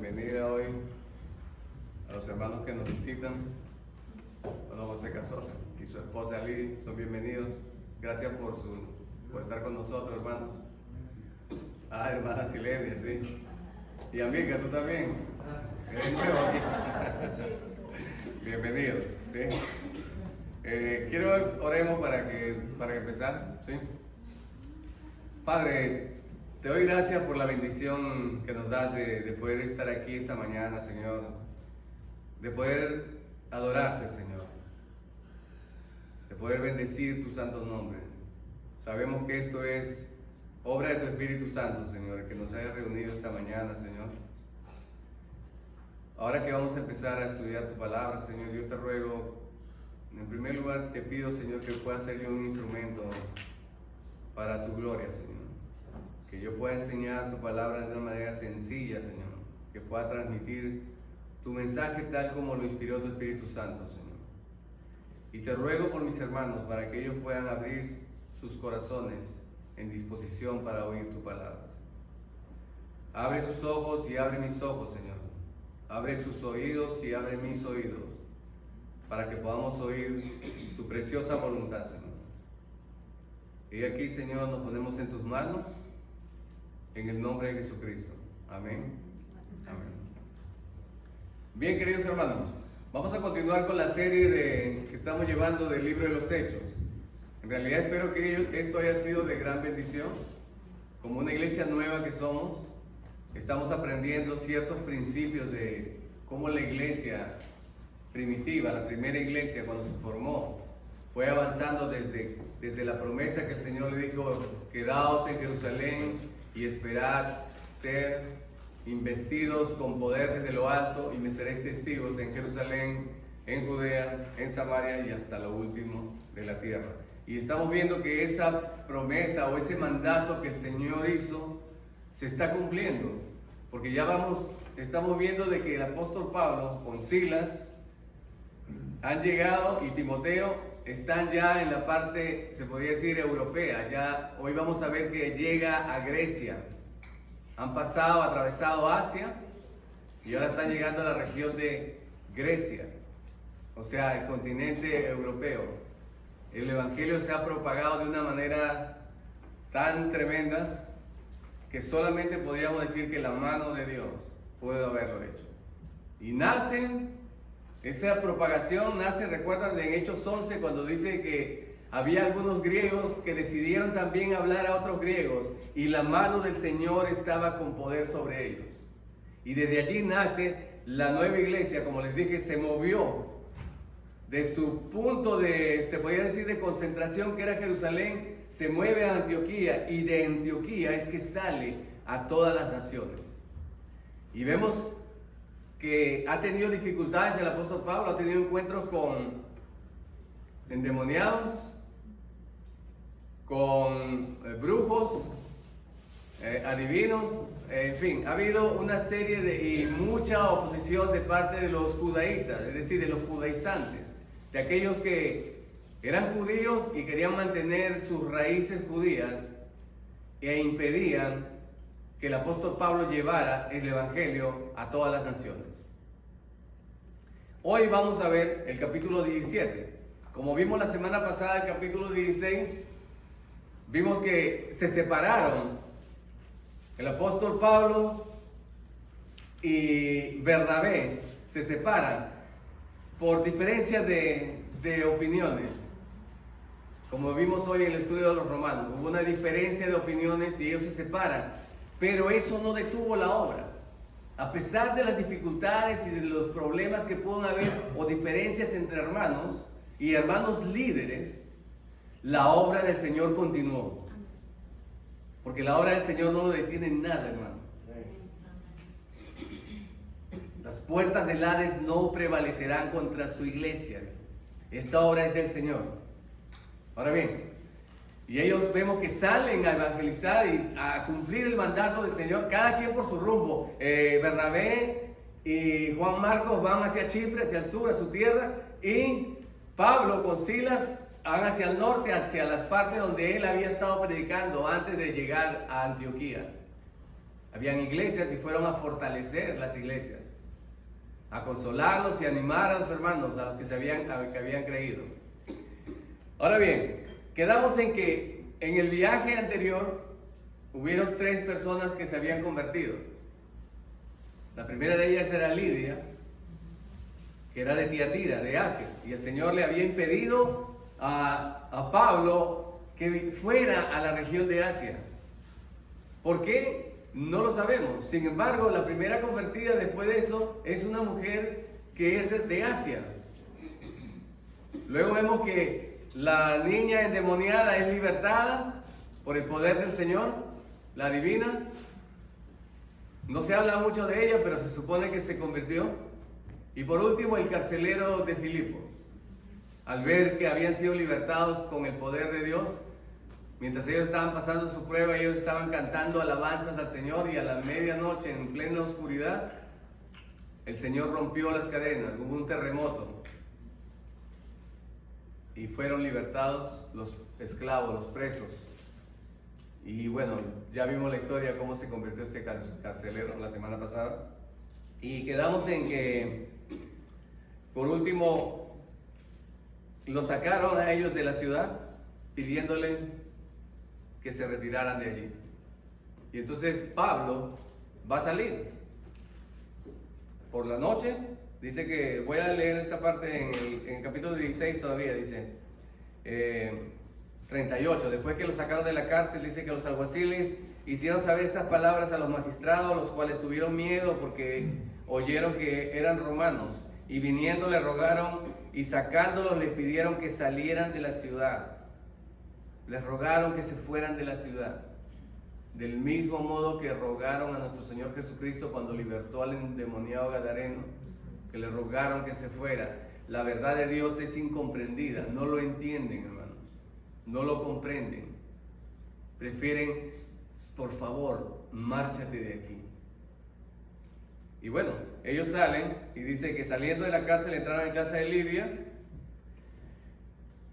bienvenida hoy a los hermanos que nos visitan. Bueno, José Casó y su esposa Lili son bienvenidos. Gracias por estar con nosotros, hermanos. Hermana Silenia, sí. Y amiga, tú también. Eres nuevo aquí. Bienvenidos, ¿sí? Quiero oremos para empezar, ¿sí? Padre, te doy gracias por la bendición que nos das de poder estar aquí esta mañana, Señor, de poder adorarte, Señor, de poder bendecir tu santo nombre. Sabemos que esto es obra de tu Espíritu Santo, Señor, que nos haya reunido esta mañana, Señor. Ahora que vamos a empezar a estudiar tu palabra, Señor, yo te ruego, en primer lugar te pido, Señor, que pueda ser yo un instrumento para tu gloria, Señor. Que yo pueda enseñar tu palabra de una manera sencilla, Señor. Que pueda transmitir tu mensaje tal como lo inspiró tu Espíritu Santo, Señor. Y te ruego por mis hermanos para que ellos puedan abrir sus corazones en disposición para oír tu palabra, Señor. Abre sus ojos y abre mis ojos, Señor. Abre sus oídos y abre mis oídos, para que podamos oír tu preciosa voluntad, Señor. Y aquí, Señor, nos ponemos en tus manos, en el nombre de Jesucristo. Amén. Amén. Bien, queridos hermanos, vamos a continuar con la serie que estamos llevando del libro de los Hechos. En realidad espero que esto haya sido de gran bendición. Como una iglesia nueva que somos, estamos aprendiendo ciertos principios de cómo la iglesia primitiva, la primera iglesia cuando se formó, fue avanzando desde la promesa que el Señor le dijo: quedaos en Jerusalén y esperad ser investidos con poder desde lo alto, y me seréis testigos en Jerusalén, en Judea, en Samaria y hasta lo último de la tierra. Y estamos viendo que esa promesa o ese mandato que el Señor hizo se está cumpliendo, porque estamos viendo de que el apóstol Pablo con Silas han llegado, y Timoteo están ya en la parte, se podría decir, europea. Ya hoy vamos a ver que llega a Grecia. Han atravesado Asia y ahora están llegando a la región de Grecia, o sea, el continente europeo. El evangelio se ha propagado de una manera tan tremenda que solamente podríamos decir que la mano de Dios puede haberlo hecho. Y esa propagación nace, recuerdan en Hechos 11, cuando dice que había algunos griegos que decidieron también hablar a otros griegos, y la mano del Señor estaba con poder sobre ellos. Y desde allí nace la nueva iglesia. Como les dije, se movió de su punto se podría decir, de concentración, que era Jerusalén, se mueve a Antioquía, y de Antioquía es que sale a todas las naciones. Y vemos que ha tenido dificultades el apóstol Pablo, ha tenido encuentros con endemoniados, con brujos, adivinos, en fin, ha habido una serie y mucha oposición de parte de los judaítas, es decir, de los judaizantes, de aquellos que eran judíos y querían mantener sus raíces judías e impedían que el apóstol Pablo llevara el evangelio a todas las naciones. Hoy vamos a ver el capítulo 17. Como vimos la semana pasada, el capítulo 16, vimos que se separaron el apóstol Pablo y Bernabé, se separan por diferencias de opiniones. Como vimos hoy en el estudio de los romanos, hubo una diferencia de opiniones y ellos se separan, pero eso no detuvo la obra. A pesar de las dificultades y de los problemas que pueden haber, o diferencias entre hermanos y hermanos líderes, la obra del Señor continuó. Porque la obra del Señor no lo detiene en nada, hermano. Las puertas del Hades no prevalecerán contra su iglesia. Esta obra es del Señor. Ahora bien, y ellos vemos que salen a evangelizar y a cumplir el mandato del Señor, cada quien por su rumbo. Bernabé y Juan Marcos van hacia Chipre, hacia el sur, a su tierra, y Pablo con Silas van hacia el norte, hacia las partes donde él había estado predicando antes de llegar a Antioquía. Habían iglesias y fueron a fortalecer las iglesias, a consolarlos y animar a los hermanos, a los que habían creído. Ahora bien, quedamos en que en el viaje anterior hubieron 3 personas que se habían convertido. La primera de ellas era Lidia, que era de Tiatira, de Asia, y el Señor le había impedido a Pablo que fuera a la región de Asia. ¿Por qué? No lo sabemos. Sin embargo, la primera convertida después de eso es una mujer que es de Asia. Luego vemos que la niña endemoniada es libertada por el poder del Señor, la divina. No se habla mucho de ella, pero se supone que se convirtió. Y por último, el carcelero de Filipos, al ver que habían sido libertados con el poder de Dios, mientras ellos estaban pasando su prueba, ellos estaban cantando alabanzas al Señor, y a la medianoche, en plena oscuridad, el Señor rompió las cadenas, hubo un terremoto, y fueron libertados los esclavos, los presos. Y bueno, ya vimos la historia, cómo se convirtió este carcelero la semana pasada. Y quedamos en que, por último, lo sacaron a ellos de la ciudad, pidiéndole que se retiraran de allí. Y entonces Pablo va a salir por la noche. Dice que, voy a leer esta parte en el capítulo 16 todavía, dice 38, después que lo sacaron de la cárcel, dice que los alguaciles hicieron saber estas palabras a los magistrados, los cuales tuvieron miedo porque oyeron que eran romanos, y viniendo le rogaron, y sacándolos les pidieron que salieran de la ciudad. Les rogaron que se fueran de la ciudad, del mismo modo que rogaron a nuestro Señor Jesucristo cuando libertó al endemoniado gadareno, que le rogaron que se fuera. La verdad de Dios es incomprendida, no lo entienden, hermanos, no lo comprenden. Prefieren, por favor, márchate de aquí. Y bueno, ellos salen, y dice que saliendo de la cárcel entraron en casa de Lidia,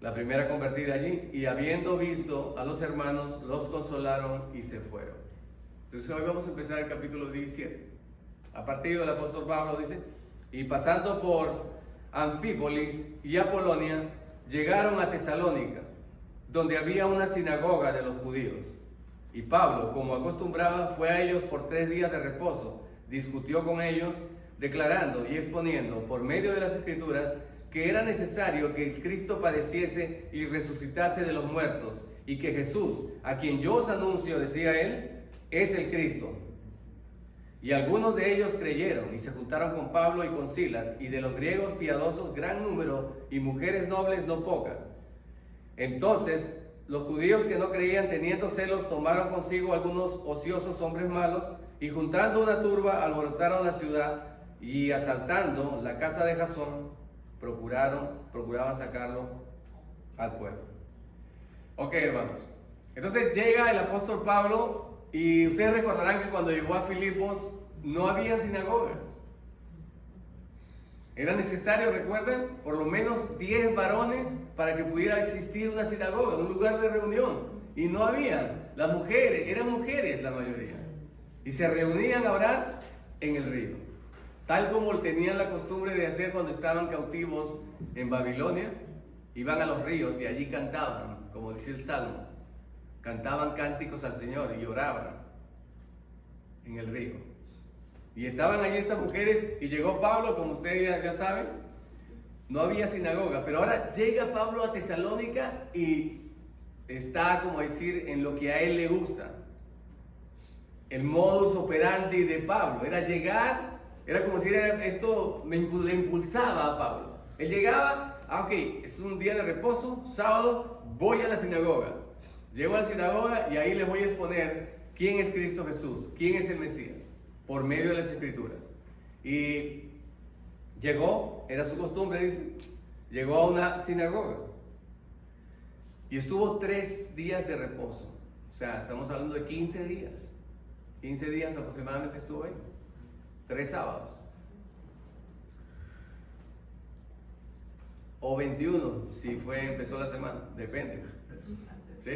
la primera convertida allí, y habiendo visto a los hermanos, los consolaron y se fueron. Entonces hoy vamos a empezar el capítulo 17. A partir del apóstol Pablo dice: y pasando por Anfípolis y Apolonia, llegaron a Tesalónica, donde había una sinagoga de los judíos. Y Pablo, como acostumbraba, fue a ellos por 3 días de reposo, discutió con ellos, declarando y exponiendo por medio de las Escrituras que era necesario que el Cristo padeciese y resucitase de los muertos, y que Jesús, a quien yo os anuncio, decía él, es el Cristo. Y algunos de ellos creyeron y se juntaron con Pablo y con Silas, y de los griegos piadosos gran número, y mujeres nobles no pocas. Entonces los judíos que no creían, teniendo celos, tomaron consigo algunos ociosos hombres malos, y juntando una turba alborotaron la ciudad, y asaltando la casa de Jasón, procuraban sacarlo al pueblo. Ok, hermanos, entonces llega el apóstol Pablo, y ustedes recordarán que cuando llegó a Filipos no había sinagogas. Era necesario, recuerden, por lo menos 10 varones para que pudiera existir una sinagoga, un lugar de reunión. Y no había. Las mujeres, eran mujeres la mayoría, y se reunían a orar en el río, tal como tenían la costumbre de hacer cuando estaban cautivos en Babilonia. Iban a los ríos y allí cantaban, como dice el Salmo, cantaban cánticos al Señor y oraban en el río. Y estaban allí estas mujeres, y llegó Pablo, como ustedes ya saben. No había sinagoga, pero ahora llega Pablo a Tesalónica y está, como decir, en lo que a él le gusta. El modus operandi de Pablo era llegar, era como si esto le impulsaba a Pablo. Él llegaba, ok, es un día de reposo, sábado, voy a la sinagoga. Llego a la sinagoga y ahí les voy a exponer quién es Cristo Jesús, quién es el Mesías, por medio de las Escrituras. Y llegó, era su costumbre, dice, llegó a una sinagoga y estuvo 3 días de reposo. O sea, estamos hablando de 15 días. 15 días aproximadamente estuvo ahí. 3 sábados. O 21, si empezó la semana, depende. ¿Sí?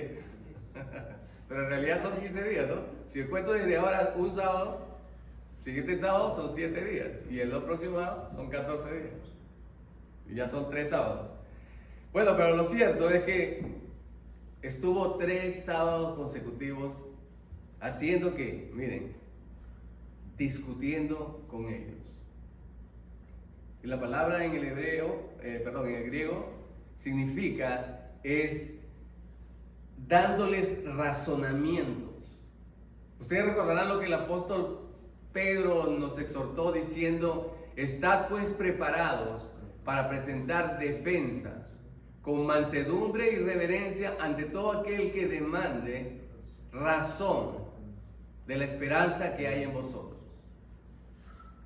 Pero en realidad son 15 días, ¿no? Si yo cuento desde ahora un sábado, siguiente sábado son 7 días. Y el otro próximo son 14 días. Y ya son 3 sábados. Bueno, pero lo cierto es que estuvo 3 sábados consecutivos haciendo que, miren, discutiendo con ellos. Y la palabra en el hebreo, en el griego, significa es dándoles razonamientos. Ustedes recordarán lo que el apóstol Pedro nos exhortó diciendo: estad pues preparados para presentar defensa con mansedumbre y reverencia ante todo aquel que demande razón de la esperanza que hay en vosotros.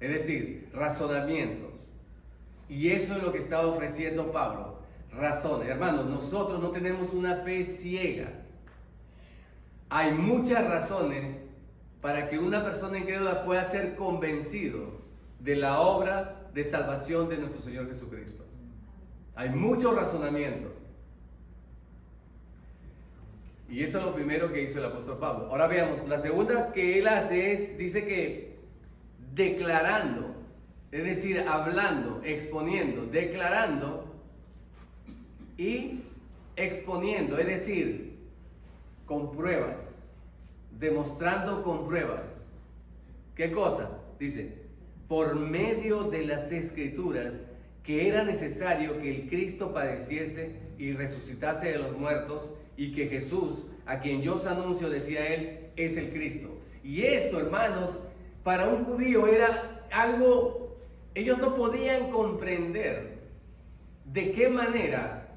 Es decir, razonamientos. Y eso es lo que estaba ofreciendo Pablo. Razones. Hermanos, nosotros no tenemos una fe ciega. Hay muchas razones para que una persona incrédula pueda ser convencido de la obra de salvación de nuestro Señor Jesucristo. Hay muchos razonamientos. Y eso es lo primero que hizo el apóstol Pablo. Ahora veamos, la segunda que él hace es, dice que declarando, es decir, hablando, exponiendo, declarando y exponiendo, es decir, con pruebas, demostrando con pruebas. ¿Qué cosa? Dice, por medio de las Escrituras, que era necesario que el Cristo padeciese y resucitase de los muertos, y que Jesús, a quien yo os anuncio, decía él, es el Cristo. Y esto, hermanos, para un judío era algo, ellos no podían comprender de qué manera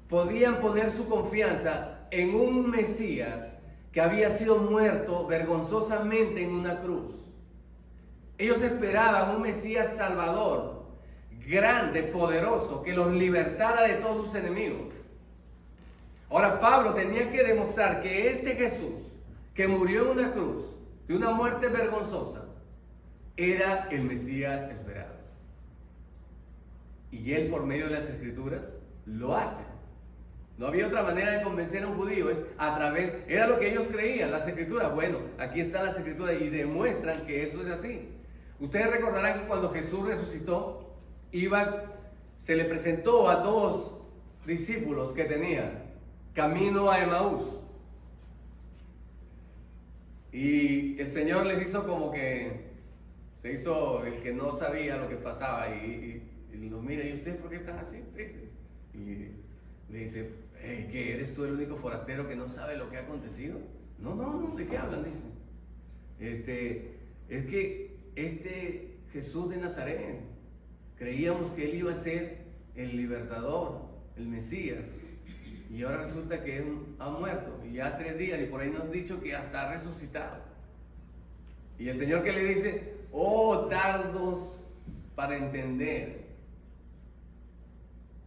podían poner su confianza en un Mesías que había sido muerto vergonzosamente en una cruz. Ellos esperaban un Mesías salvador, grande, poderoso, que los libertara de todos sus enemigos. Ahora Pablo tenía que demostrar que este Jesús, que murió en una cruz, de una muerte vergonzosa, era el Mesías esperado. Y él, por medio de las Escrituras, lo hace. No había otra manera de convencer a un judío, es a través, era lo que ellos creían, las Escrituras. Bueno, aquí están las Escrituras y demuestran que eso es así. Ustedes recordarán que cuando Jesús resucitó, se le presentó a 2 discípulos que tenía camino a Emaús. Y el Señor les hizo como que se hizo el que no sabía lo que pasaba y los mira, ¿y ustedes por qué están así tristes? Y le dice, ¿qué eres tú el único forastero que no sabe lo que ha acontecido? No, ¿de qué hablan? Dice, es que Jesús de Nazaret, creíamos que él iba a ser el libertador, el Mesías, y ahora resulta que él ha muerto, y ya 3 días, y por ahí nos han dicho que hasta ha resucitado. Y el Señor, que le dice, oh tardos para entender.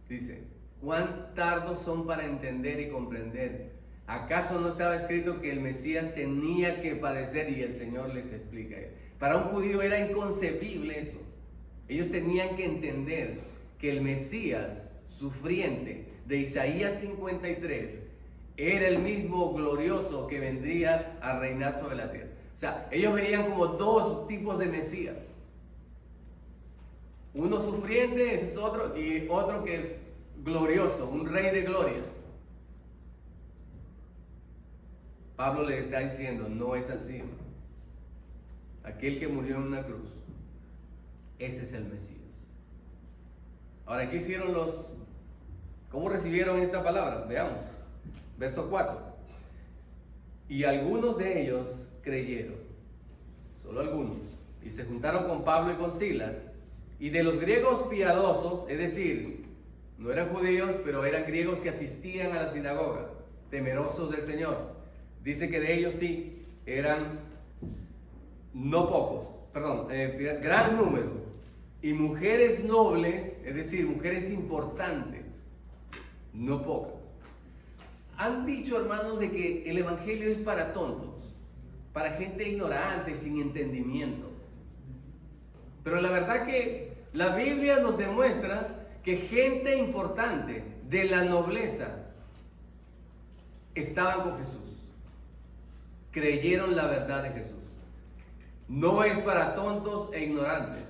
Dice, cuán tardos son para entender y comprender. ¿Acaso no estaba escrito que el Mesías tenía que padecer? Y el Señor les explica. Para un judío era inconcebible eso. Ellos tenían que entender que el Mesías sufriente de Isaías 53 era el mismo glorioso que vendría a reinar sobre la tierra. O sea, ellos veían como 2 tipos de Mesías. Uno sufriente, ese es otro, y otro que es glorioso, un rey de gloria. Pablo le está diciendo, no es así. Aquel que murió en una cruz, ese es el Mesías. Ahora, ¿qué hicieron cómo recibieron esta palabra? Veamos, verso 4. Y algunos de ellos creyeron, solo algunos, y se juntaron con Pablo y con Silas, y de los griegos piadosos, es decir, no eran judíos, pero eran griegos que asistían a la sinagoga, temerosos del Señor. Dice que de ellos sí, eran no pocos, gran número, y mujeres nobles, es decir, mujeres importantes, no pocas. Han dicho, hermanos, de que el evangelio es para tontos, para gente ignorante, sin entendimiento. Pero la verdad que la Biblia nos demuestra que gente importante de la nobleza estaban con Jesús, creyeron la verdad de Jesús. No es para tontos e ignorantes.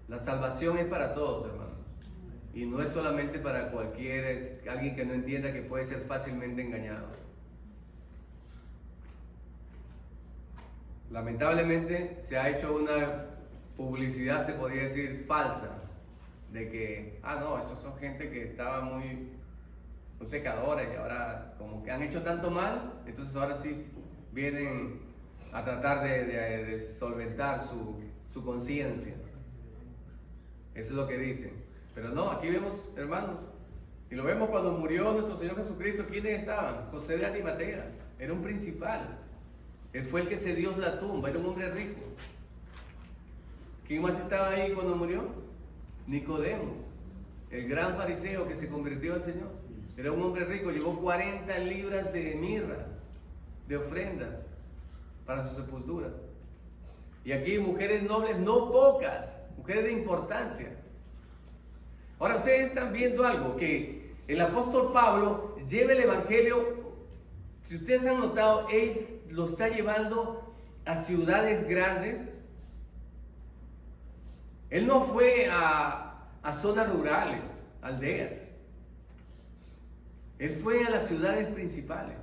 La salvación es para todos, hermanos. Y no es solamente para alguien que no entienda, que puede ser fácilmente engañado. Lamentablemente se ha hecho una publicidad, se podría decir, falsa, de que, no, esos son gente que estaba muy pecadora y ahora como que han hecho tanto mal, entonces ahora sí vienen a tratar de solventar su conciencia. Eso es lo que dicen. Pero no, aquí vemos, hermanos, y lo vemos cuando murió nuestro Señor Jesucristo. ¿Quiénes estaban? José de Arimatea, era un principal. Él fue el que cedió la tumba, era un hombre rico. ¿Quién más estaba ahí cuando murió? Nicodemo, el gran fariseo que se convirtió al Señor. Era un hombre rico, llevó 40 libras de mirra, de ofrenda, para su sepultura. Y aquí mujeres nobles, no pocas, mujeres de importancia. Ahora ustedes están viendo algo, que el apóstol Pablo lleva el evangelio, si ustedes han notado, él lo está llevando a ciudades grandes. Él no fue a zonas rurales, aldeas. Él fue a las ciudades principales.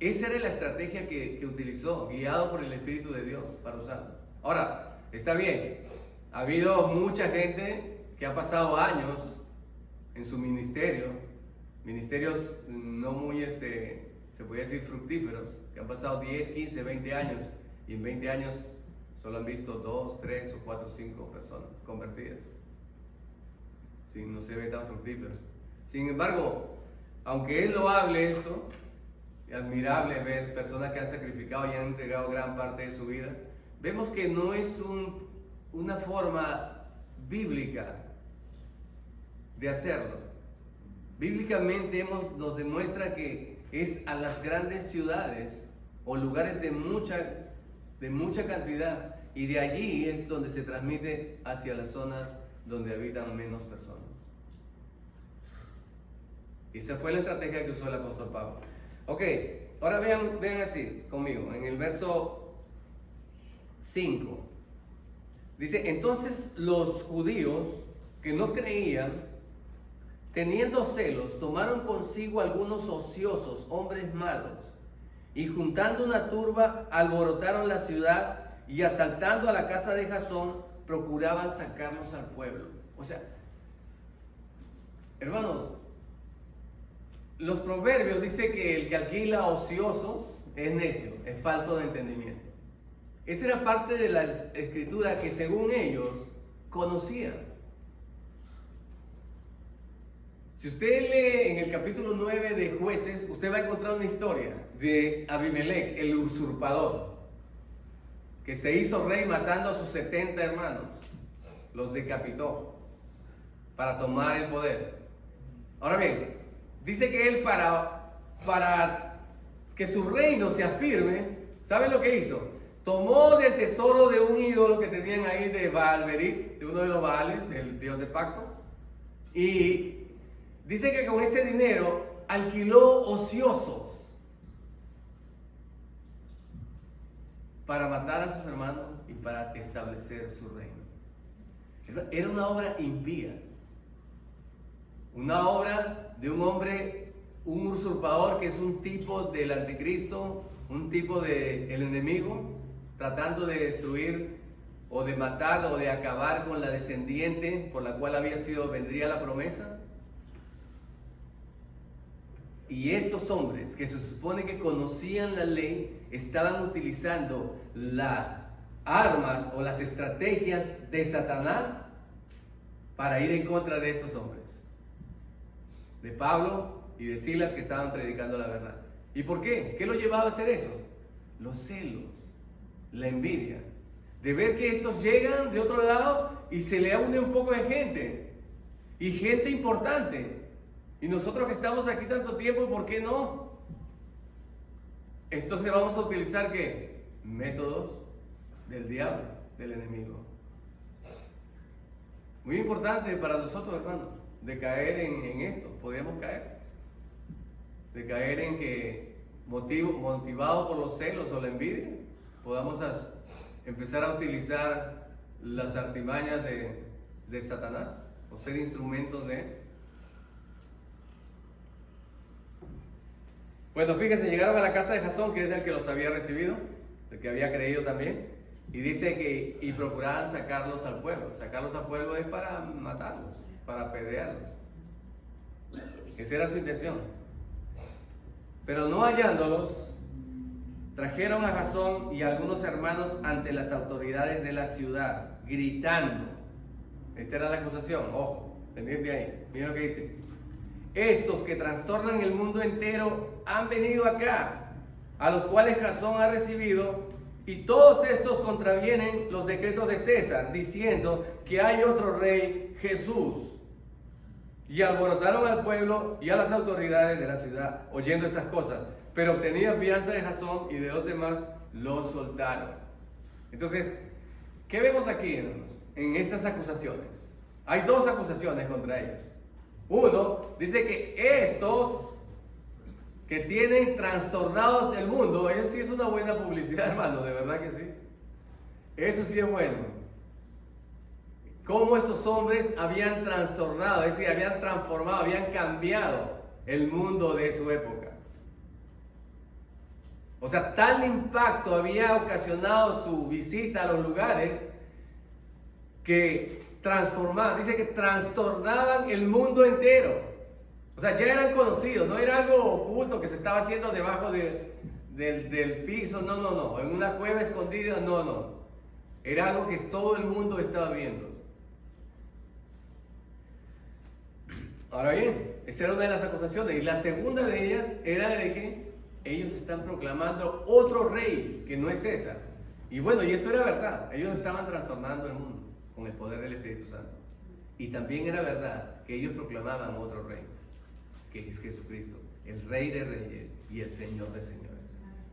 Esa era la estrategia que utilizó, guiado por el Espíritu de Dios para usarlo. Ahora, está bien, ha habido mucha gente que ha pasado años en su ministerio, ministerios no muy, se podría decir, fructíferos, que han pasado 10, 15, 20 años, y en 20 años solo han visto 2, 3 o 4, 5 personas convertidas. Sí, no se ve tan fructífero. Sin embargo, aunque es loable esto, es admirable ver personas que han sacrificado y han entregado gran parte de su vida, vemos que no es una forma bíblica de hacerlo. Bíblicamente nos demuestra que es a las grandes ciudades o lugares de mucha cantidad, y de allí es donde se transmite hacia las zonas donde habitan menos personas. Esa fue la estrategia que usó el apóstol Pablo. Ok, ahora vean así conmigo, en el verso 5. Dice, entonces los judíos que no creían, teniendo celos, tomaron consigo algunos ociosos, hombres malos, y juntando una turba, alborotaron la ciudad, y asaltando a la casa de Jasón, procuraban sacarlos al pueblo. O sea, hermanos, los proverbios dicen que el que alquila ociosos es necio, es falto de entendimiento. Esa era parte de la escritura que según ellos conocían. Si usted lee en el capítulo 9 de Jueces, usted va a encontrar una historia de Abimelech, el usurpador, que se hizo rey matando a sus 70 hermanos, los decapitó para tomar el poder. Ahora bien, dice que él para que su reino se afirme, ¿saben lo que hizo? Tomó del tesoro de un ídolo que tenían ahí de Baal-Berit, de uno de los Baales, del dios de pacto, y dice que con ese dinero alquiló ociosos para matar a sus hermanos y para establecer su reino. Era una obra impía, una obra de un hombre, un usurpador que es un tipo del anticristo, un tipo del enemigo, tratando de destruir o de matar o de acabar con la descendiente por la cual vendría la promesa. Y estos hombres que se supone que conocían la ley estaban utilizando las armas o las estrategias de Satanás para ir en contra de estos hombres, de Pablo y de Silas, que estaban predicando la verdad. ¿Y por qué? ¿Qué lo llevaba a hacer eso? Los celos, la envidia, de ver que estos llegan de otro lado y se le une un poco de gente, y gente importante. Y nosotros que estamos aquí tanto tiempo, ¿por qué no? Entonces vamos a utilizar ¿qué? Métodos del diablo, del enemigo. Muy importante para nosotros, hermanos, de caer en esto. Podemos caer. de caer en que motivado por los celos o la envidia, podamos empezar a utilizar las artimañas de Satanás o ser instrumentos de... Bueno, fíjense, llegaron a la casa de Jasón, que es el que los había recibido, el que había creído también, y dice que y procuraban sacarlos al pueblo. Sacarlos al pueblo es para matarlos, para apedrearlos. Esa era su intención. Pero no hallándolos, trajeron a Jasón y a algunos hermanos ante las autoridades de la ciudad, gritando. Esta era la acusación, ojo, pendiente ahí, miren lo que dice. Estos que trastornan el mundo entero han venido acá, a los cuales Jasón ha recibido, y todos estos contravienen los decretos de César, diciendo que hay otro rey, Jesús. Y alborotaron al pueblo y a las autoridades de la ciudad, oyendo estas cosas. Pero obtenían fianza de Jasón y de los demás, los soltaron. Entonces, ¿qué vemos aquí, hermanos, en estas acusaciones? Hay dos acusaciones contra ellos. Uno, dice que estos que tienen trastornados el mundo, eso sí es una buena publicidad, hermano, de verdad que sí. Eso sí es bueno. Cómo estos hombres habían trastornado, es decir, habían transformado, habían cambiado el mundo de su época. O sea, tal impacto había ocasionado su visita a los lugares que transformaban, dice que trastornaban el mundo entero. O sea, ya eran conocidos, no era algo oculto que se estaba haciendo debajo del piso, no, en una cueva escondida, no. Era algo que todo el mundo estaba viendo. Ahora bien, esa era una de las acusaciones, y la segunda de ellas era de que ellos están proclamando otro rey que no es César. Y bueno, y esto era verdad, ellos estaban trastornando el mundo con el poder del Espíritu Santo. Y también era verdad que ellos proclamaban otro rey, que es Jesucristo, el Rey de Reyes y el Señor de Señores,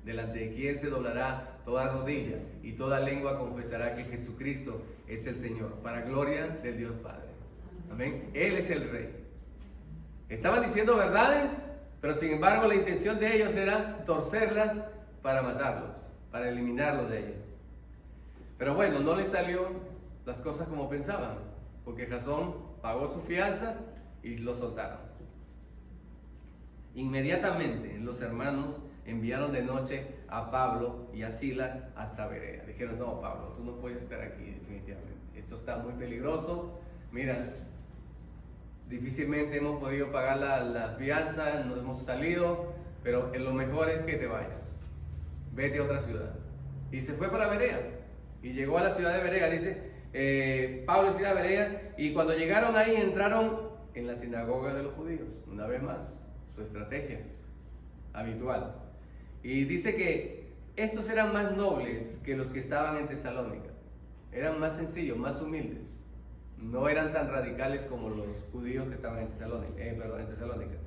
delante de quien se doblará toda rodilla y toda lengua confesará que Jesucristo es el Señor, para gloria del Dios Padre. Amén. Él es el Rey. Estaban diciendo verdades, pero sin embargo la intención de ellos era torcerlas para matarlos, para eliminarlos de ellos. Pero bueno, no les salió las cosas como pensaban, porque Jasón pagó su fianza y lo soltaron. Inmediatamente los hermanos enviaron de noche a Pablo y a Silas hasta Berea. Dijeron, no, Pablo, tú no puedes estar aquí definitivamente. Esto está muy peligroso. Mira, difícilmente hemos podido pagar la fianza, nos hemos salido, pero lo mejor es que te vayas. Vete a otra ciudad. Y se fue para Berea. Y llegó a la ciudad de Berea, dice Pablo y Silas a Berea. Y cuando llegaron ahí, entraron en la sinagoga de los judíos. Una vez más, su estrategia habitual. Y dice que estos eran más nobles que los que estaban en Tesalónica. Eran más sencillos, más humildes. No eran tan radicales como los judíos que estaban en Tesalónica.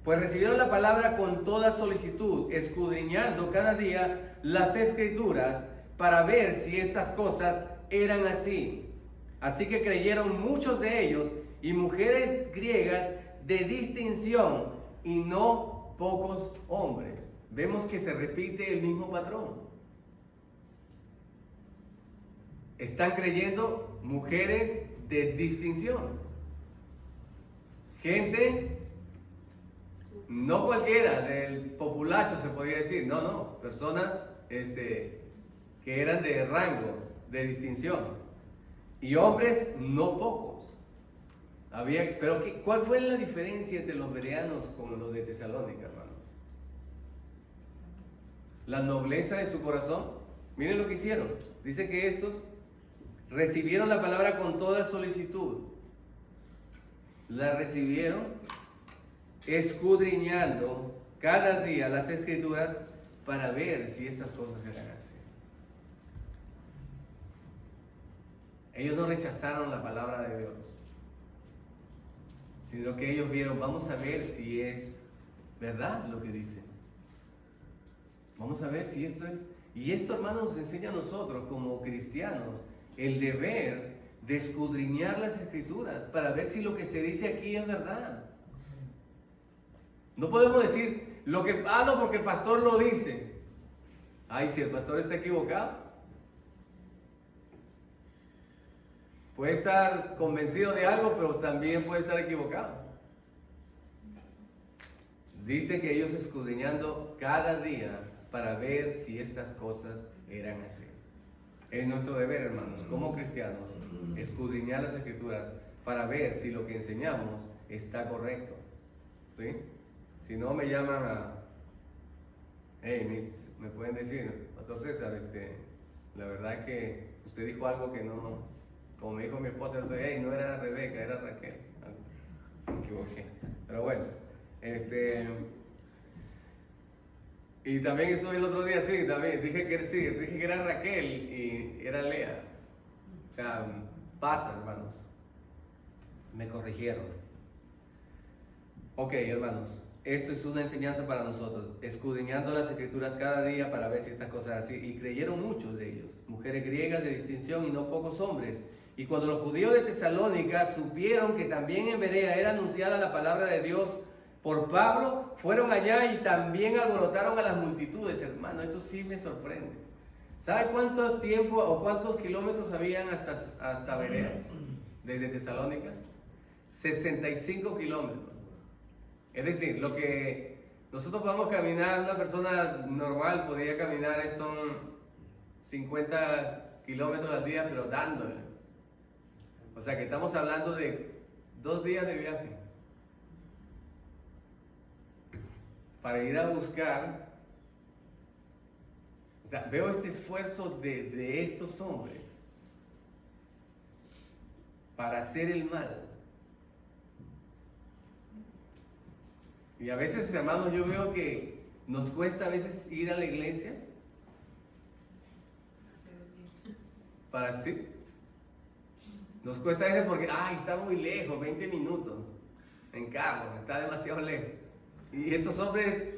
Pues recibieron la palabra con toda solicitud, escudriñando cada día las Escrituras para ver si estas cosas eran así. Así que creyeron muchos de ellos y mujeres griegas de distinción y no pocos hombres. Vemos que se repite el mismo patrón. Están creyendo mujeres de distinción. Gente, no cualquiera, del populacho se podría decir, no, personas que eran de rango, de distinción. Y hombres no pocos. Pero ¿cuál fue la diferencia entre los bereanos con los de Tesalónica, hermanos? La nobleza de su corazón. Miren lo que hicieron. Dice que estos recibieron la palabra con toda solicitud. La recibieron escudriñando cada día las Escrituras para ver si estas cosas eran así. Ellos no rechazaron la palabra de Dios, sino que ellos vieron, vamos a ver si es verdad lo que dicen. Vamos a ver si esto es... Y esto, hermanos, nos enseña a nosotros como cristianos el deber de escudriñar las Escrituras para ver si lo que se dice aquí es verdad. No podemos decir lo que, no, porque el pastor lo dice. Ay, si el pastor está equivocado. Puede estar convencido de algo, pero también puede estar equivocado. Dice que ellos escudriñando cada día para ver si estas cosas eran así. Es nuestro deber, hermanos, como cristianos, escudriñar las Escrituras para ver si lo que enseñamos está correcto. ¿Sí? Si no, me llaman a... me pueden decir, Pastor César, la verdad es que usted dijo algo que no... Como me dijo mi esposa, no era Rebeca, era Raquel. Me equivoqué. Pero bueno, y también estuve el otro día, sí, también dije que era Raquel y era Lea. O sea, pasa, hermanos. Me corrigieron. Ok, hermanos, esto es una enseñanza para nosotros, escudriñando las Escrituras cada día para ver si estas cosas así. Y creyeron muchos de ellos, mujeres griegas de distinción y no pocos hombres. Y cuando los judíos de Tesalónica supieron que también en Berea era anunciada la palabra de Dios por Pablo, fueron allá y también alborotaron a las multitudes. Hermano, esto sí me sorprende. ¿Sabe cuánto tiempo o cuántos kilómetros habían hasta Berea? Desde Tesalónica. 65 kilómetros. Es decir, lo que nosotros vamos a caminar, una persona normal podría caminar son 50 kilómetros al día, pero dándole. O sea que estamos hablando de 2 días de viaje para ir a buscar. O sea, veo este esfuerzo de estos hombres para hacer el mal. Y a veces, hermanos, yo veo que nos cuesta a veces ir a la iglesia para sí. Nos cuesta a veces porque, está muy lejos, 20 minutos en carro, está demasiado lejos. Y estos hombres,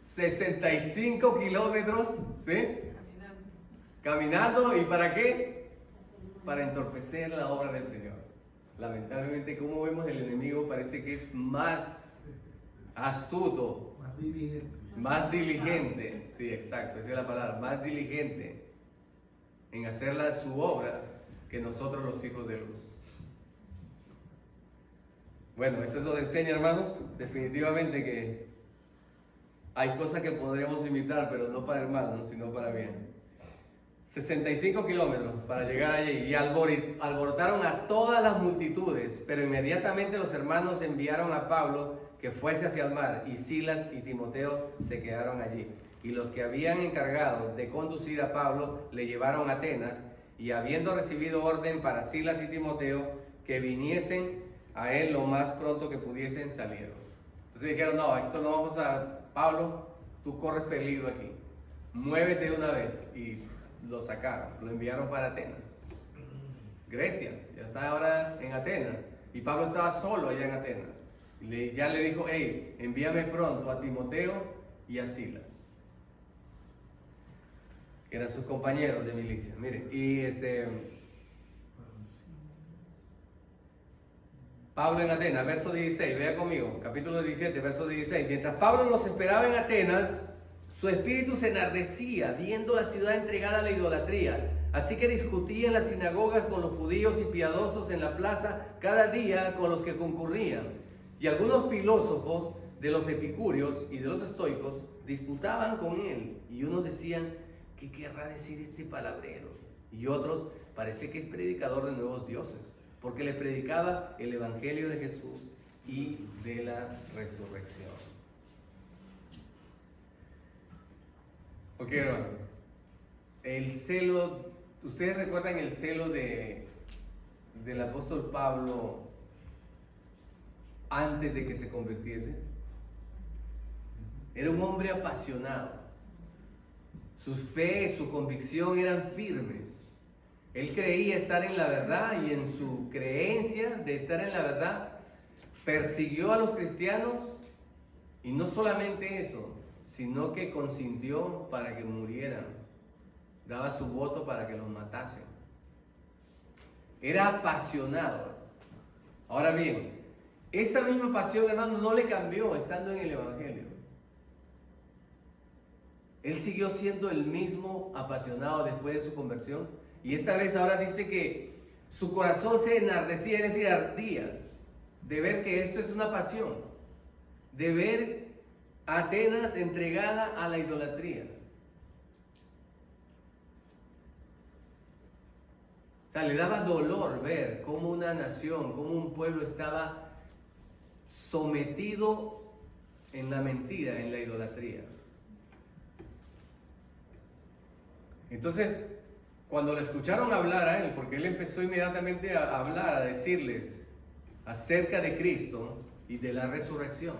65 kilómetros, ¿sí? Caminando. ¿Y para qué? Para entorpecer la obra del Señor. Lamentablemente, como vemos, el enemigo parece que es más astuto, más diligente, sí, exacto, esa es la palabra, más diligente en hacer su obra que nosotros los hijos de luz. Bueno, esto nos enseña, hermanos, definitivamente que hay cosas que podríamos imitar, pero no para el mal, ¿no? Sino para bien. 65 kilómetros para llegar allí y alborotaron a todas las multitudes, pero inmediatamente los hermanos enviaron a Pablo que fuese hacia el mar, y Silas y Timoteo se quedaron allí. Y los que habían encargado de conducir a Pablo le llevaron a Atenas, y habiendo recibido orden para Silas y Timoteo que viniesen a él lo más pronto que pudiesen, salieron. Entonces dijeron, no, esto no vamos a... Pablo, tú corres peligro aquí, muévete de una vez. Y lo sacaron, lo enviaron para Atenas. Grecia, ya está ahora en Atenas. Y Pablo estaba solo allá en Atenas. Y ya le dijo, envíame pronto a Timoteo y a Silas, que eran sus compañeros de milicia. Miren, y Pablo en Atenas, verso 16, vea conmigo, capítulo 17, verso 16. Mientras Pablo los esperaba en Atenas, su espíritu se enardecía viendo la ciudad entregada a la idolatría. Así que discutía en las sinagogas con los judíos y piadosos en la plaza cada día con los que concurrían. Y algunos filósofos de los epicúreos y de los estoicos disputaban con él. Y unos decían, ¿qué querrá decir este palabrero? Y otros, parece que es predicador de nuevos dioses, porque le predicaba el evangelio de Jesús y de la resurrección. Ok, hermano. El celo, ¿ustedes recuerdan el celo del apóstol Pablo antes de que se convirtiese? Era un hombre apasionado. Su fe, su convicción eran firmes. Él creía estar en la verdad, y en su creencia de estar en la verdad persiguió a los cristianos, y no solamente eso, sino que consintió para que murieran, daba su voto para que los matasen. Era apasionado. Ahora bien, esa misma pasión, hermano, no le cambió estando en el Evangelio. Él siguió siendo el mismo apasionado después de su conversión. Y esta vez ahora dice que su corazón se enardecía, es decir, ardía, de ver que esto es una pasión, de ver a Atenas entregada a la idolatría. O sea, le daba dolor ver cómo una nación, cómo un pueblo estaba sometido en la mentira, en la idolatría. Entonces, cuando le escucharon hablar a él, porque él empezó inmediatamente a hablar, a decirles acerca de Cristo y de la resurrección.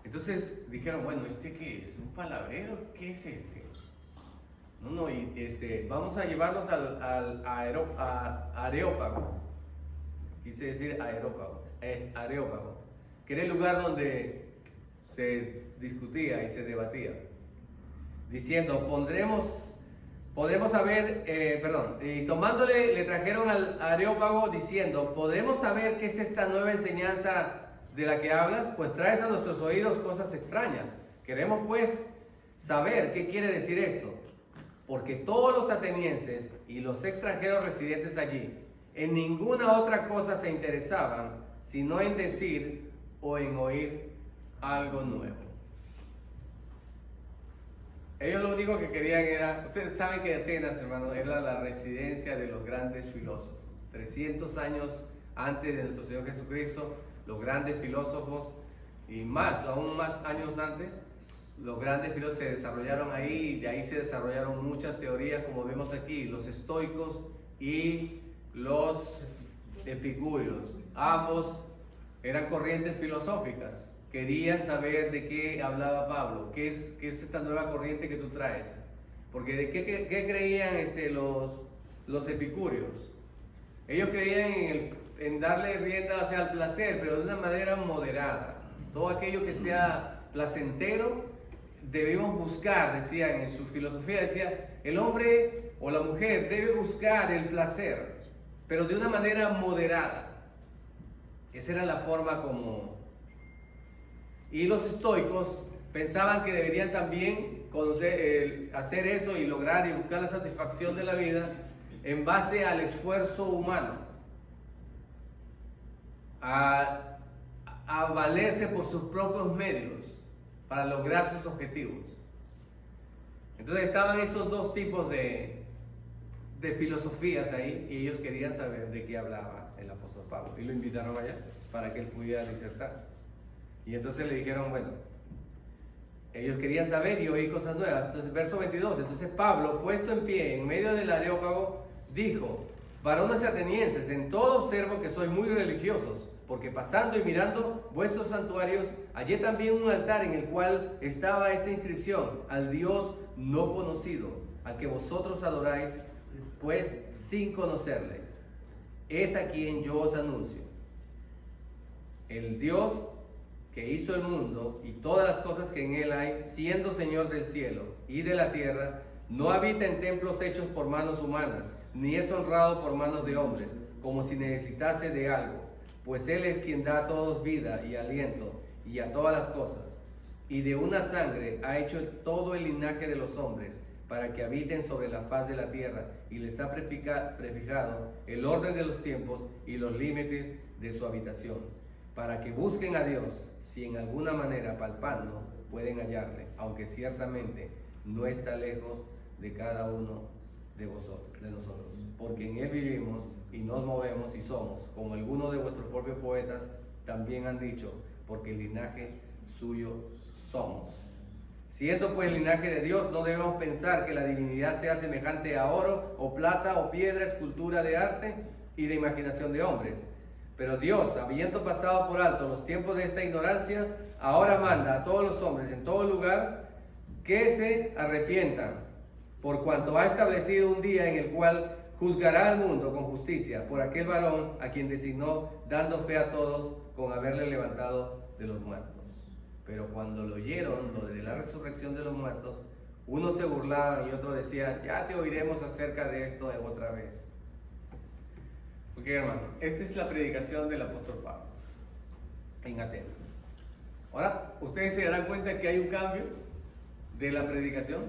Entonces dijeron, bueno, ¿este qué es? ¿Un palabrero? ¿Qué es este? No, vamos a llevarlos al Areópago. Quise decir Areópago, es Areópago, que era el lugar donde se discutía y se debatía, diciendo, podremos saber, y tomándole le trajeron al Areópago diciendo, ¿podremos saber qué es esta nueva enseñanza de la que hablas? Pues traes a nuestros oídos cosas extrañas. Queremos pues saber qué quiere decir esto, porque todos los atenienses y los extranjeros residentes allí en ninguna otra cosa se interesaban, sino en decir o en oír algo nuevo. Ellos lo único que querían era, ustedes saben que Atenas, hermano, era la residencia de los grandes filósofos. 300 años antes de nuestro Señor Jesucristo, los grandes filósofos, y aún más años antes, los grandes filósofos se desarrollaron ahí, y de ahí se desarrollaron muchas teorías, como vemos aquí, los estoicos y los epicúreos. Ambos eran corrientes filosóficas. Querían saber de qué hablaba Pablo, qué es esta nueva corriente que tú traes. Porque de qué creían los epicúreos. Ellos creían en darle rienda al placer, pero de una manera moderada. Todo aquello que sea placentero debemos buscar, decían en su filosofía, decía, el hombre o la mujer debe buscar el placer, pero de una manera moderada. Esa era la forma como... Y los estoicos pensaban que deberían también hacer eso y lograr y buscar la satisfacción de la vida en base al esfuerzo humano, a valerse por sus propios medios para lograr sus objetivos. Entonces estaban estos dos tipos de filosofías ahí, y ellos querían saber de qué hablaba el apóstol Pablo, y lo invitaron allá para que él pudiera disertar. Y entonces le dijeron, bueno, ellos querían saber y oír cosas nuevas. Entonces, verso 22, entonces Pablo, puesto en pie en medio del Areópago, dijo, varones atenienses, en todo observo que sois muy religiosos, porque pasando y mirando vuestros santuarios, hallé también un altar en el cual estaba esta inscripción, al Dios no conocido, al que vosotros adoráis, pues sin conocerle. Es a quien yo os anuncio. El Dios que hizo el mundo y todas las cosas que en él hay, siendo Señor del cielo y de la tierra, no habita en templos hechos por manos humanas, ni es honrado por manos de hombres, como si necesitase de algo, pues él es quien da a todos vida y aliento y a todas las cosas, y de una sangre ha hecho todo el linaje de los hombres, para que habiten sobre la faz de la tierra, y les ha prefijado el orden de los tiempos y los límites de su habitación, para que busquen a Dios, si en alguna manera palpando pueden hallarle, aunque ciertamente no está lejos de cada uno de nosotros, porque en él vivimos y nos movemos y somos, como algunos de vuestros propios poetas también han dicho, porque el linaje suyo somos. Siendo pues el linaje de Dios, no debemos pensar que la divinidad sea semejante a oro o plata o piedra, escultura de arte y de imaginación de hombres. Pero Dios, habiendo pasado por alto los tiempos de esta ignorancia, ahora manda a todos los hombres en todo lugar que se arrepientan, por cuanto ha establecido un día en el cual juzgará al mundo con justicia por aquel varón a quien designó, dando fe a todos con haberle levantado de los muertos. Pero cuando lo oyeron, lo de la resurrección de los muertos, unos se burlaban y otros decían, ya te oiremos acerca de esto otra vez. Ok, hermano, esta es la predicación del apóstol Pablo. en Atenas. Ahora, ustedes se darán cuenta que hay un cambio de la predicación.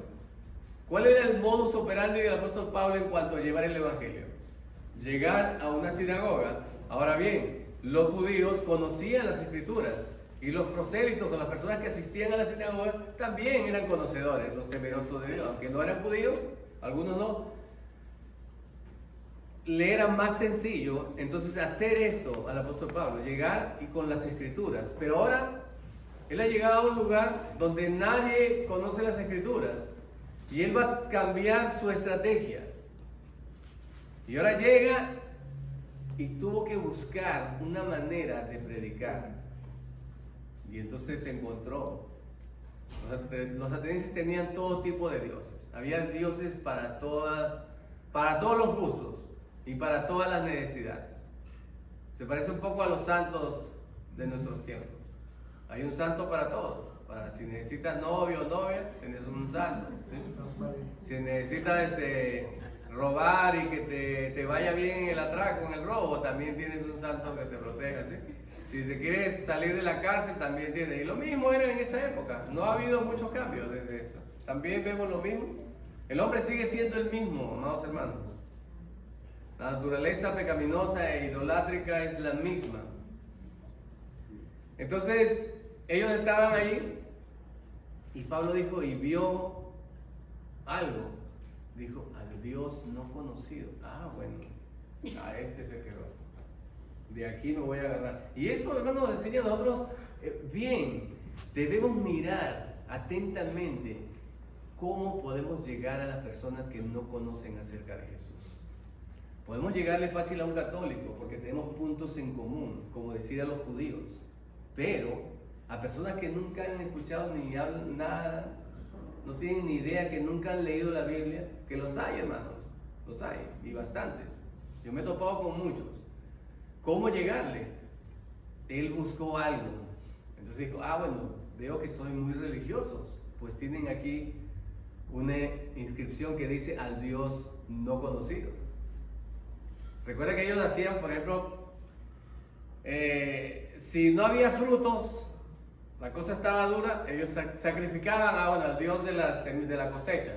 ¿Cuál era el modus operandi del apóstol Pablo en cuanto a llevar el evangelio? Llegar a una sinagoga. Ahora bien, los judíos conocían las escrituras y los prosélitos o las personas que asistían a la sinagoga también eran conocedores, los temerosos de Dios, aunque no eran judíos, algunos no. Le era más sencillo entonces hacer esto al apóstol Pablo, llegar y con las escrituras. Pero ahora él ha llegado a un lugar donde nadie conoce las escrituras y él va a cambiar su estrategia. Y ahora llega y tuvo que buscar una manera de predicar. Y entonces se encontró. Los atenienses tenían todo tipo de dioses. Había dioses para todos los gustos y para todas las necesidades. Se parece un poco a los santos de nuestros tiempos. Hay un santo para todo. Si necesitas novio o novia, tienes un santo, ¿sí? Si necesitas robar y que te vaya bien en el atraco, en el robo, también tienes un santo que te proteja, ¿sí? Si te quieres salir de la cárcel, también tienes. Y lo mismo era en esa época. No ha habido muchos cambios desde eso. También vemos lo mismo. El hombre sigue siendo el mismo, amados hermanos. La naturaleza pecaminosa e idolátrica es la misma. Entonces, ellos estaban ahí y Pablo dijo y vio algo. Dijo, al Dios no conocido. Ah, bueno, a este se quedó. De aquí me voy a agarrar. Y esto, hermanos, nos enseña a nosotros, bien, debemos mirar atentamente cómo podemos llegar a las personas que no conocen acerca de Jesús. Podemos llegarle fácil a un católico porque tenemos puntos en común, como decir a los judíos. Pero a personas que nunca han escuchado ni hablan nada, no tienen ni idea, que nunca han leído la Biblia, que los hay, hermanos, los hay, y bastantes. Yo me he topado con muchos. ¿Cómo llegarle? Él buscó algo. Entonces dijo, bueno, veo que soy muy religiosos. Pues tienen aquí una inscripción que dice al Dios no conocido. Recuerda que ellos hacían, por ejemplo, si no había frutos, la cosa estaba dura, ellos sacrificaban al Dios de la cosecha.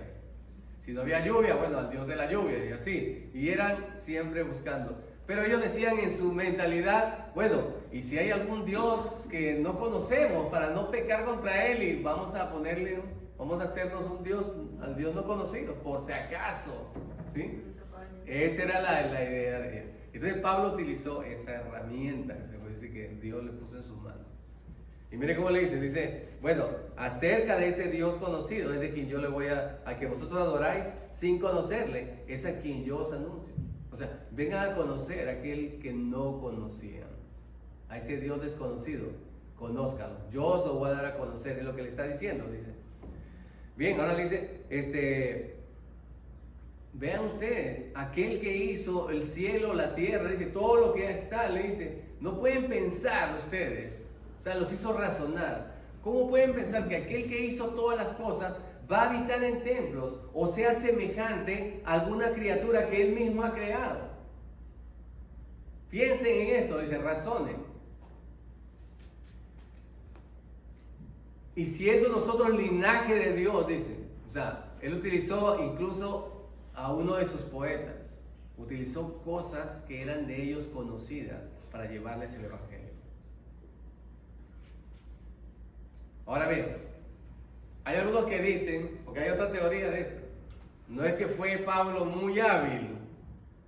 Si no había lluvia, al Dios de la lluvia, y así. Y eran siempre buscando. Pero ellos decían en su mentalidad, y si hay algún Dios que no conocemos, para no pecar contra Él, y vamos a hacernos un Dios, al Dios no conocido, por si acaso, ¿sí? Esa era la idea de él. Entonces Pablo utilizó esa herramienta, se puede decir que Dios le puso en sus manos. Y mire cómo le dice, acerca de ese Dios conocido, es de quien yo le voy a que vosotros adoráis sin conocerle, es a quien yo os anuncio. O sea, vengan a conocer a aquel que no conocían, a ese Dios desconocido, conózcanlo. Yo os lo voy a dar a conocer, es lo que le está diciendo, dice. Bien, ahora le dice, vean ustedes, aquel que hizo el cielo, la tierra, dice, todo lo que está, le dice, no pueden pensar ustedes, o sea, los hizo razonar. ¿Cómo pueden pensar que aquel que hizo todas las cosas va a habitar en templos o sea semejante a alguna criatura que él mismo ha creado? Piensen en esto, dice, razonen. Y siendo nosotros linaje de Dios, dice, o sea, él utilizó incluso a uno de sus poetas, utilizó cosas que eran de ellos conocidas para llevarles el evangelio. Ahora bien, hay algunos que dicen, porque hay otra teoría de esto, no es que fue Pablo muy hábil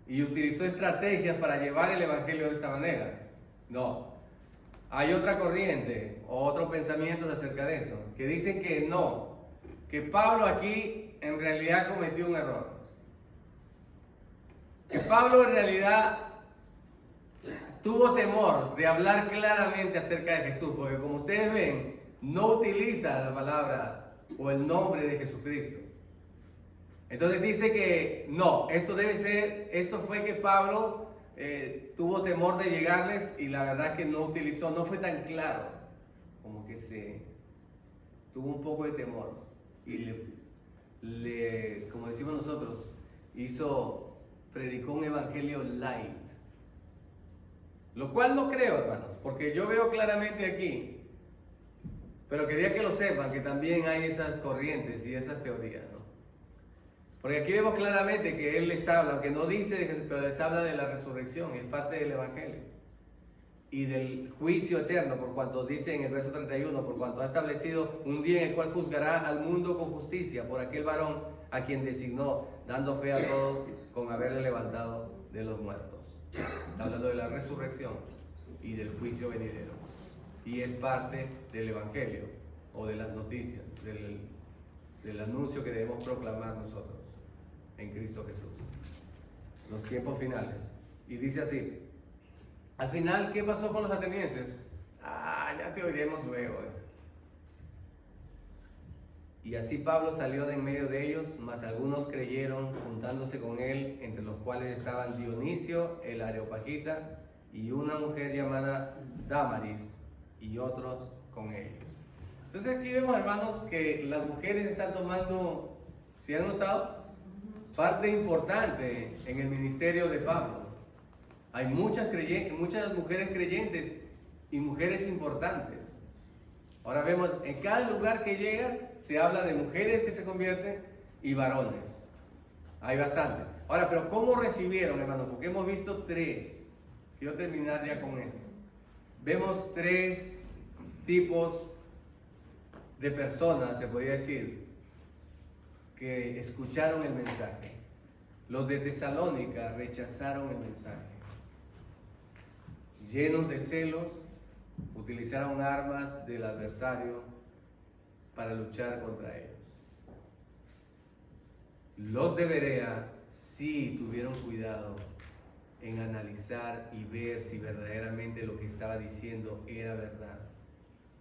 y utilizó estrategias para llevar el evangelio de esta manera. No, hay otra corriente o otros pensamientos acerca de esto, que dicen que no, que Pablo aquí en realidad cometió un error. Que Pablo en realidad tuvo temor de hablar claramente acerca de Jesús, porque como ustedes ven, no utiliza la palabra o el nombre de Jesucristo. Entonces dice que no, esto fue que Pablo tuvo temor de llegarles y la verdad que no utilizó, no fue tan claro, como que tuvo un poco de temor y como decimos nosotros, predicó un evangelio light. Lo cual no creo, hermanos, porque yo veo claramente aquí, pero quería que lo sepan, que también hay esas corrientes y esas teorías, ¿no? Porque aquí vemos claramente que Él les habla, aunque no dice, pero les habla de la resurrección, es parte del Evangelio. Y del juicio eterno, por cuanto dice en el verso 31, por cuanto ha establecido un día en el cual juzgará al mundo con justicia por aquel varón a quien designó, dando fe a todos con haberle levantado de los muertos. Está hablando de la resurrección y del juicio venidero. Y es parte del Evangelio o de las noticias, del anuncio que debemos proclamar nosotros en Cristo Jesús. Los tiempos finales. Y dice así: al final, ¿qué pasó con los atenienses? Ya te oiremos luego. Y así Pablo salió de en medio de ellos, mas algunos creyeron, juntándose con él, entre los cuales estaban Dionisio, el Areopagita, y una mujer llamada Dámaris, y otros con ellos. Entonces aquí vemos, hermanos, que las mujeres están tomando, ¿sí han notado?, parte importante en el ministerio de Pablo. Hay muchas mujeres creyentes y mujeres importantes. Ahora vemos, en cada lugar que llega, se habla de mujeres que se convierten y varones. Hay bastante. Ahora, pero ¿cómo recibieron, hermano? Porque hemos visto tres. Quiero terminar ya con esto. Vemos tres tipos de personas, se podría decir, que escucharon el mensaje. Los de Tesalónica rechazaron el mensaje. Llenos de celos, utilizaron armas del adversario para luchar contra ellos. Los de Berea sí tuvieron cuidado en analizar y ver si verdaderamente lo que estaba diciendo era verdad,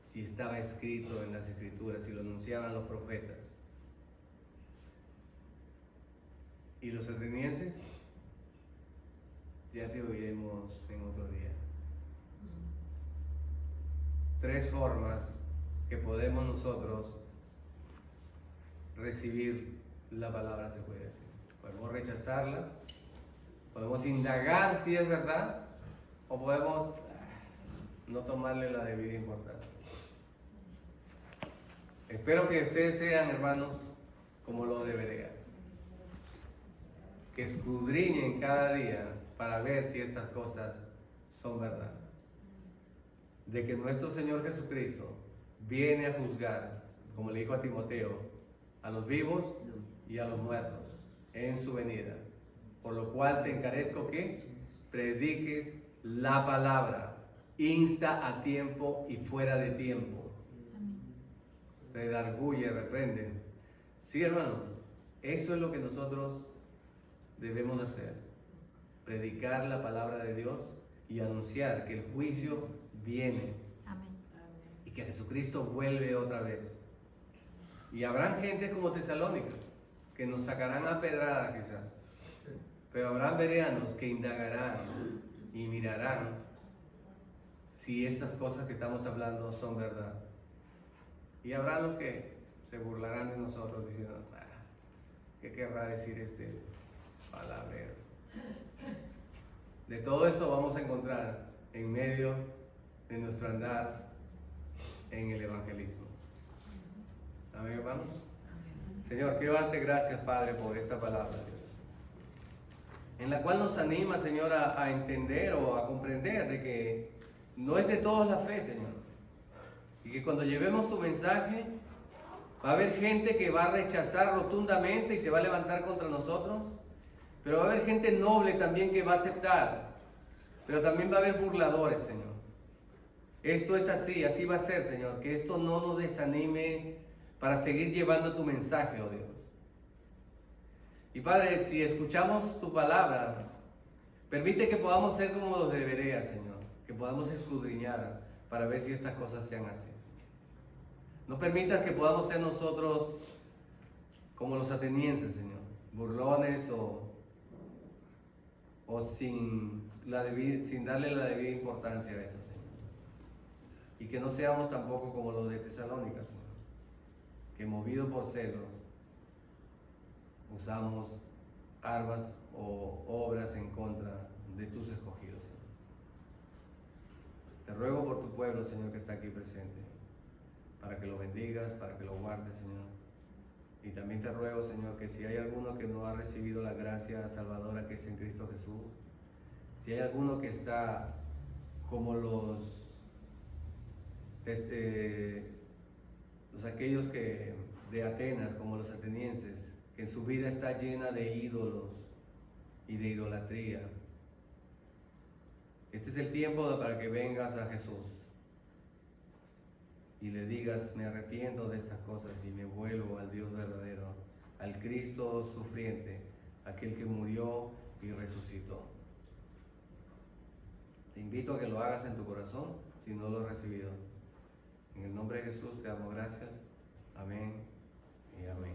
si estaba escrito en las Escrituras, si lo anunciaban los profetas. ¿Y los atenienses? Ya te oiremos en otro día. Tres formas que podemos nosotros recibir la palabra, se puede decir. Podemos rechazarla, podemos indagar si es verdad, o podemos no tomarle la debida importancia. Espero que ustedes sean, hermanos, como lo de Berea, que escudriñen cada día para ver si estas cosas son verdad. De que nuestro Señor Jesucristo viene a juzgar, como le dijo a Timoteo, a los vivos y a los muertos en su venida. Por lo cual te encarezco que prediques la palabra, insta a tiempo y fuera de tiempo, redarguye, reprende. Sí, hermanos, eso es lo que nosotros debemos hacer: predicar la palabra de Dios y anunciar que el juicio viene. Amén. Y que Jesucristo vuelve otra vez. Y habrán gente como Tesalónica que nos sacarán a pedrada quizás, pero habrán bereanos que indagarán y mirarán si estas cosas que estamos hablando son verdad. Y habrá los que se burlarán de nosotros diciendo: ¿qué querrá decir este palabrero? De todo esto vamos a encontrar en medio de nuestro andar en el evangelismo. Amén, hermanos. Señor, quiero darte gracias, Padre, por esta palabra, Dios, en la cual nos anima, Señor, a entender o a comprender de que no es de todos la fe, Señor, y que cuando llevemos tu mensaje va a haber gente que va a rechazar rotundamente y se va a levantar contra nosotros, pero va a haber gente noble también que va a aceptar, pero también va a haber burladores, Señor. Esto es así, así va a ser, Señor, que esto no nos desanime para seguir llevando tu mensaje, oh Dios. Y Padre, si escuchamos tu palabra, permite que podamos ser como los de Berea, Señor, que podamos escudriñar para ver si estas cosas sean así. No permitas que podamos ser nosotros como los atenienses, Señor, burlones o sin darle la debida importancia a esto, Señor. Y que no seamos tampoco como los de Tesalónica, Señor, que movidos por celos usamos armas o obras en contra de tus escogidos, Señor. Te ruego por tu pueblo, Señor, que está aquí presente, para que lo bendigas, para que lo guardes, Señor. Y también te ruego, Señor, que si hay alguno que no ha recibido la gracia salvadora que es en Cristo Jesús, si hay alguno que está como los aquellos que de Atenas, como los atenienses, que en su vida está llena de ídolos y de idolatría, este es el tiempo para que vengas a Jesús y le digas: me arrepiento de estas cosas y me vuelvo al Dios verdadero, al Cristo sufriente, aquel que murió y resucitó. Te invito a que lo hagas en tu corazón si no lo has recibido. En el nombre de Jesús te damos gracias. Amén y amén.